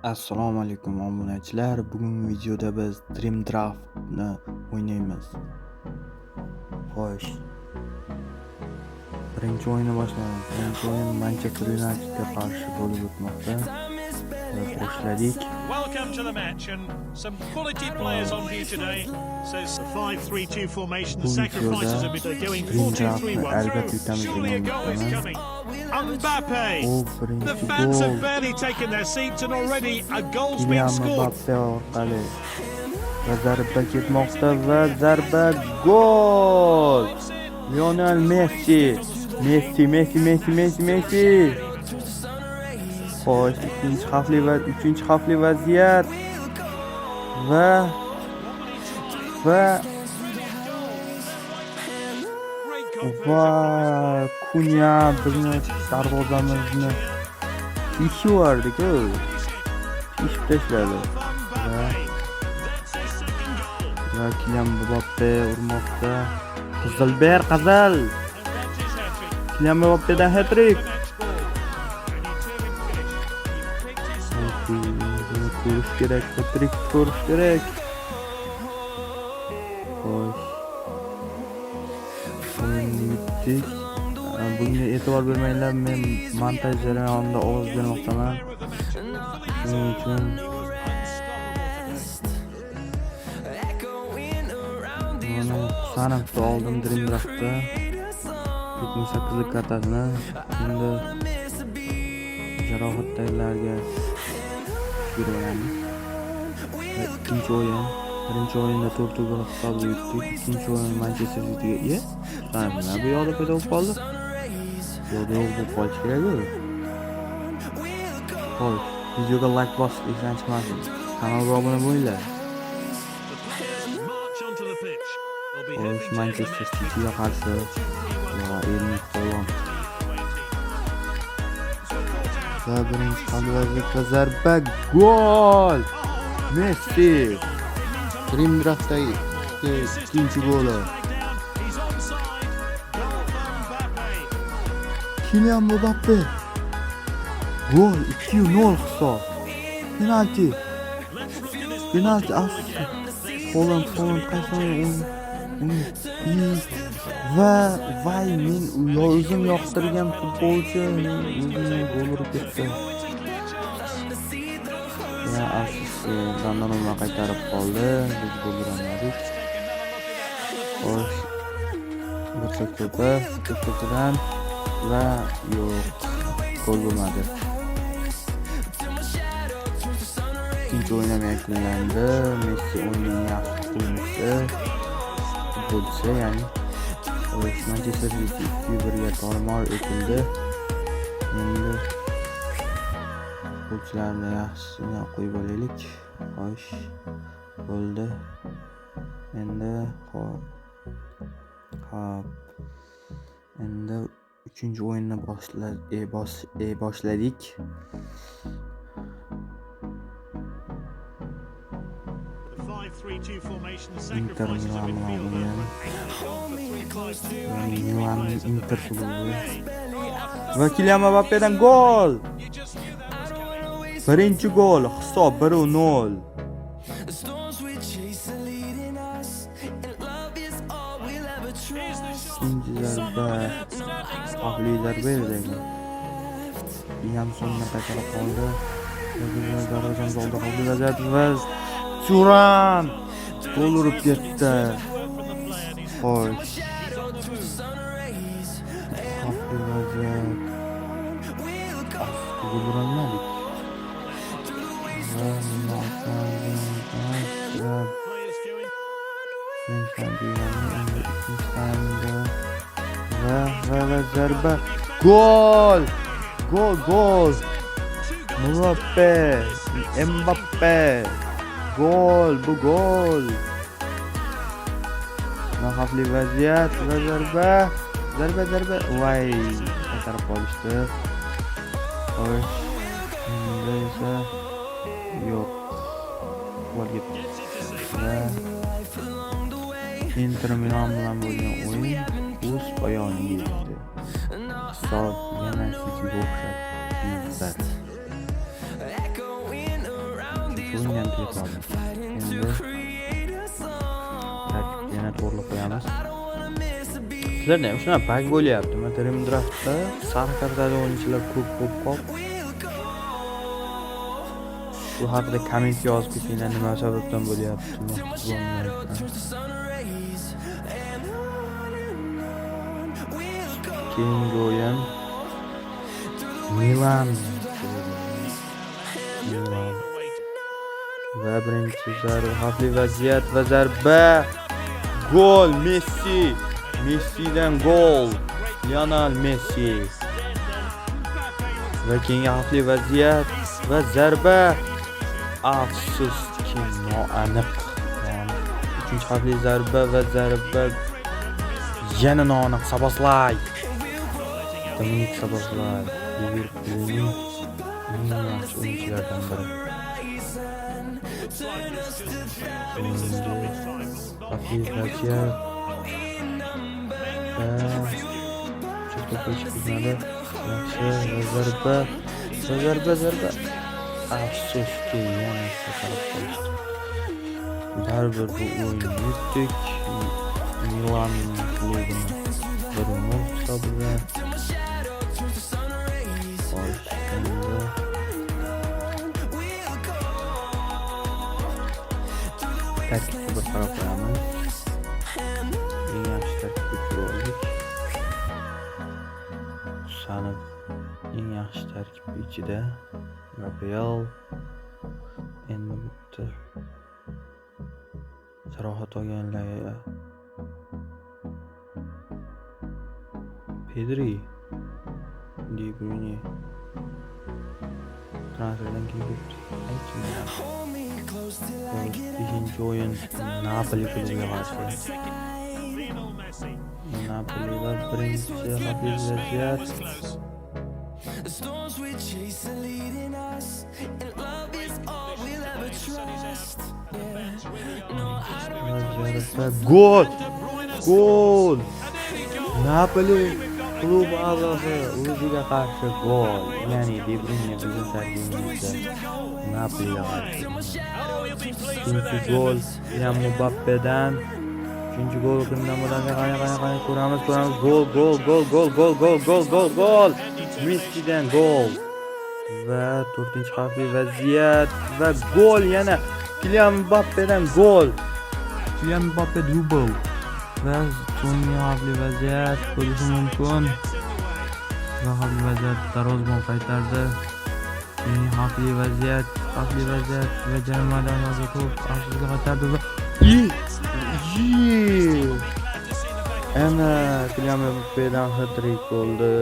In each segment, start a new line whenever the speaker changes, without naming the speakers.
Assalomu alaykum obunachilar. Bugungi videoda biz Dream Draft'ni o'ynaymiz. Xo'sh. Birinchi o'yinni boshlaymiz. Birinchi o'yin Manchester Unitedga qarshi bo'lib o'tmoqda. Boshladik.
Welcome to the match and some quality players on view today. Says the 5-3-2 formation. The sacrifices a bit. They're going 4-2-3-1. Surely a goal is coming. Mbappe. The fans have barely taken their seats and already a goal's been scored.
Mbappe orqali va zarba ketmoqda va zarba gol. Lionel Messi. Xo'sh, uchinchi xavfli vaziyat va Kunya bizni darvozamizni ishivardi-ku. Ishib tashladi. Va Kylian Mbappe urmoqda. Qizil. Kylian Mbappedan hat-trick. Ko'rish kerak, hat-trick ko'rish kerak. Xo'sh. Bunga e'tibor bermanglar, men montaj jarayonida ovoz bermoqdaman. Shuning uchun mana sanamda oldim Dream Draft'da 78lik kartasini. Endi jarohatdagilarga beramiz. Ikkinchi o'yin. Birinchi o'yinda 4 gol hisobli yutdik. Ikkinchi o'yin Manchester City'ga. Nima bu yoqda paydo bo'lib qoldi? Yo'q bo'lib qolish kerak-ku. Xo'sh, videoga like bosib, esdan chiqmasin. Kanalga obuna bo'linglar. Xo'sh, Manchester City'ga qarshi Erling Haaland. Va birinchi qanday zarba gol. Messi. Dream Draft'dagi ikkinchi goli. Kylian Mbappe. Gol 2-0 hisob. Penalti. Haaland qaysi va men o'zim yoqtirgan futbolchi o'zining gol urib ketdi. Va afsuski Donnarumma qaytarib qoldi. Biz gol uramadik. Xo'sh. Ko'pdan va yo'q, gol bo'lmadi. Ikkinchi o'yin yakunlandi. Messi o'yinning yaxshi futbolchisi, ya'ni Manchester City 2-1 ga tormor etildi. Endi futbolchilarni yaxshisini qo'yib olaylik. Xo'sh, bo'ldi. Endi endi uchinchi o'yinni boshladik. Inter klubi va Kylian Mbappedan gol. Birinchi gol, hisob 1-0. İkinci zarba, xavfli zarba edi. Yamsonga qaytarib qoldi. Darvozamiz oldi, xavfli vaziyat va Turan gol urib ketdi. Xo'sh. Xavfli vaziyat. Gol urolmadik. Va zarba gol. Mbappe gol, bu gol. Xavfli vaziyat va zarba. Voy, qaytarib qolishdi. Xo'sh. Endi esa yo'q. Gol ketdi. Inter Milan bilan bo'lgan o'yin o'z poyoniga yetdi. Hisob yana City'ga o'xshab 2-1. o'yinni ham tugatmadim. Endi yana to'g'rilab qo'yamiz. Sizlarda ham shunaqa bug bo'lyapti. Men Dream Draftda sariq kartali o'yinchilar ko'p qolib. Bu haqida komment yozib ketinglar, nima sababdan bo'lyapti. Keyingi o'yin Milan va birinchi zarba, xavfli vaziyat va zarba. Gol Messi. Messidan gol. Lionel Messi. Va keyingi xavfli vaziyat va zarba. Afsuski noaniq. Uchinchi xavfli zarba va zarba yana noaniq. Saboslay. Dominik Saboslay. Liverpoolning eng yaxshi o'yinchilaridan biri. Xavfli vaziyat. Zarba. Afsuski yana sakarib qolishdi. Baribir bu o'yinni yutdik. Milan klubini 1-0 hisobida tarkibga bir qarab qo'yamiz. Eng yaxshi tarkibga ko'rdik. Sanib eng yaxshi tarkib ichida Gabriel endi bitta jarohat olganlar Pedri, De Bruyne transferdan keyin ikkinchi o'yin Napoli klubiga qarshi. Napoli va birinchi xavfli vaziyat. Gol! Napoli klub a'zosi o'ziga qarshi gol. Ya'ni De Bruyne bizning tarkibimizda Napoliga qarshi. Ikkinchi gol ham Mbappedan. Uchinchi gol kimdan qani ko'ramiz. Gol. Messidan gol. Va 4-xavfli vaziyat va gol yana Kylian Mbappedan gol. Kylian Mbappe dubl. Va so'nggi xavfli vaziyat bo'lishi mumkin. Va xavfli vaziyat darvozabon qaytardi. Xavfli vaziyat va jarima maydoniga to'p afsusga qaytardi va ana Kylian Mbappedan hat-trick bo'ldi.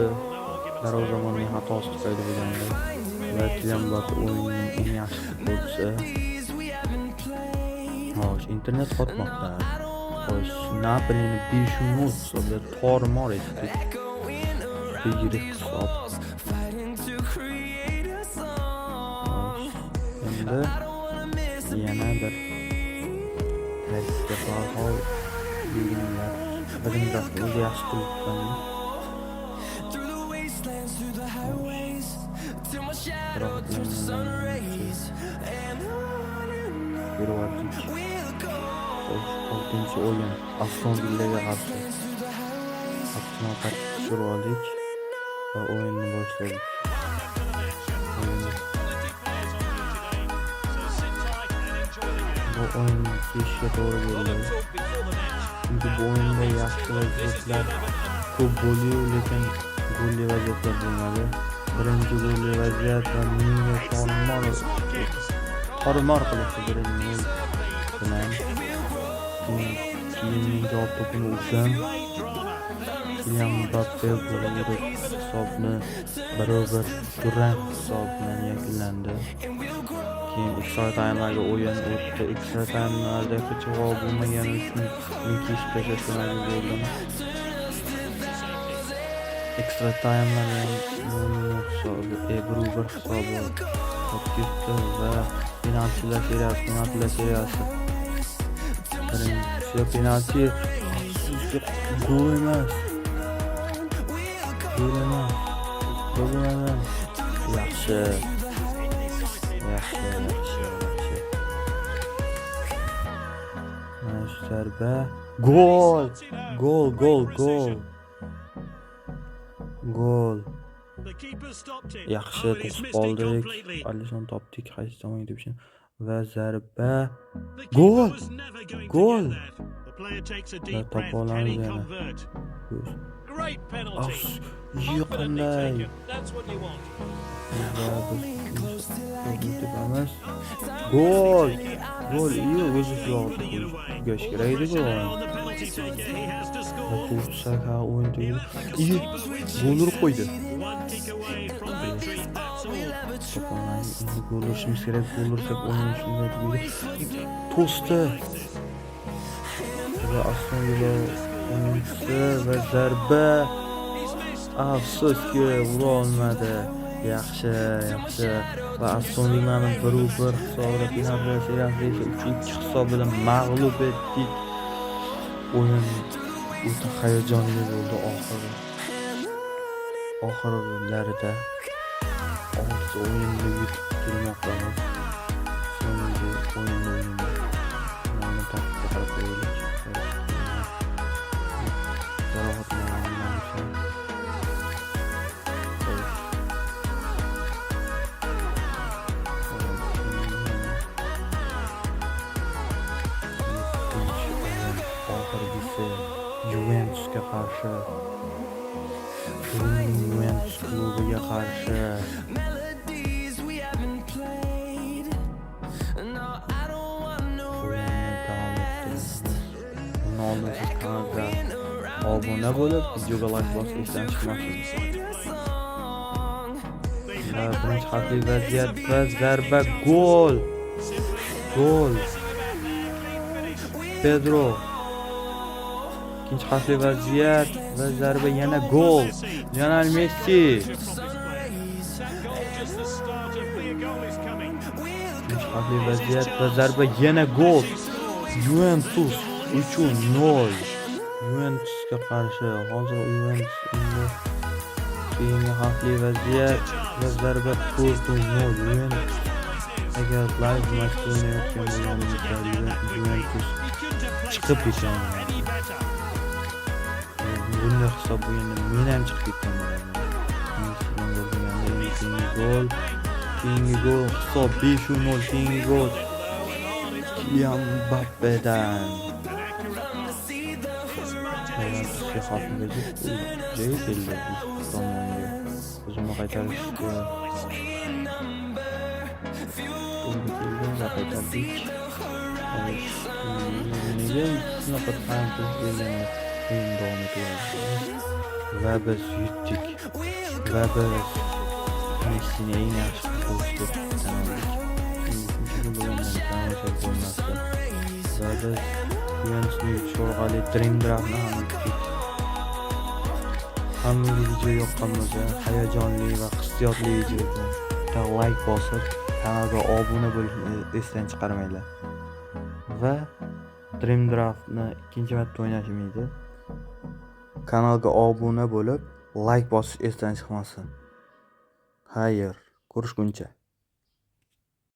Darvozamonning xatosi tufayli bo'lganda va Kylian Mbappe o'yinning eng yaxshi futbolchisi. Xo'sh, internet qotmoqda. Xo'sh, Napolini 5-0 hisobda tor-mor etdik. Yirik hisob. Endi yana bir hol bilginlar birinchi o'zi yaxshi qilibdi. Oltinchi o'yin Aston Villaga qarshi. Aston tarkibga oldik va o'yinni boshladik. Bu o'yin kechga to'g'ri bo'ldi. Chunki bu o'yinda yaxshi vaziyatlar ko'p bo'ldi, lekin golli vaziyatlar bo'lmadi. Birinchi golli vaziyat va menga tormor qilishdi birinchi bilan. Keyin javob to'pini urdim. Kylian Mbappe golli hisobni 1-1 durang hisob bilan yakunlandi. Keyin extra time'ga o'yin o'tdi. Extra time'larda hech javob bo'lmagani uchun men kechib tashlashga majbur bo'ldim. Extra time'lar hisobi 1-1 hisobi ketdi va penaltilar seriyasi. Birinchi penalti gol emas. Yaxshi. zarba. Gol! Gol, gol, gol. Gol.
The keeper stopped it.
Yaxshi
Oh, and he's
to'qib
missed it
qoldik.
completely.
Alisson topdik, qaysi tomonga deb va zarba.
The keeper
Gol!
was never going
Gol!
to get that. The player takes a deep
topa
breath. Can
olamiz
he
yana.
convert? Great penalty.
Iyi
Confidently
qanday.
taken. That's what you want.
Tepamiz. Gol! Gol, iyi o'zi yo'qdi. Gash kerak edi bu.
On the penalty taker, he has to score.
Saka o'yin tugadi. Iyi gol urib qo'ydi.
One kick away from victory. That's all.
To'polani endi gol urishimiz kerak. Gol ursak o'yin shunday tugadi. To'sdi. Va Aston Villa o'yinchisi va zarba. Afsuski ura olmadi. Yaxshi. Va Aston Villani 1-1 hisobida final seriyasida 3-2 hisob bilan mag'lub etdik. O'yin o'ta hayajonli bo'ldi oxirlarida. 6 o'yinni yutib kelmoqdamiz. So'nggi o'yinni mana tartibga qarab qo'yaylik. Juventusga qarshi Juventus klubiga qarshi obuna bo'lib videoga like bosib esdan chiqmasin. Birinchi xavfli vaziyat va zarba. Gol. Pedro. İkinci xavfli vaziyat va zarba, yana gol. Lionel Messi. İkinci xavfli vaziyat va zarba, yana gol. Juventus 3-0. Juventusga qarshi hozir Juventus keyingi xavfli vaziyat va zarba 4-0. Juventus agar live match o'ynayotgan bo'lganimizda Juventus chiqib ketgan. Bunday hisob o'yinda men ham chiqib ketgan bo'laman. Keyingi gol hisob 5-0. Keyingi gol Kylian Mbappe'dan. Juventusga xavfli vaziyat joyi keldi tomonga. O'zini qaytarishga qaytardik. Nega shunaqa tanqid qilgan? O'yin davom etyapti. Va biz yutdik. Va biz Messini eng yaxshi futbolchi deb tan oldik. Va biz Juventusni yutish orqali Dream Draft'ni ham yutdik. Hammaga video yoqqan bo'lsa, hayajonli va hissiyotli videoga like bosib, kanalga obuna bo'lishni esdan chiqarmanglar. Va Dream Draft'ni ikkinchi marta o'ynashim edi. Kanalga obuna bo'lib, like bosish esdan chiqmasin. Xayr, ko'rishguncha.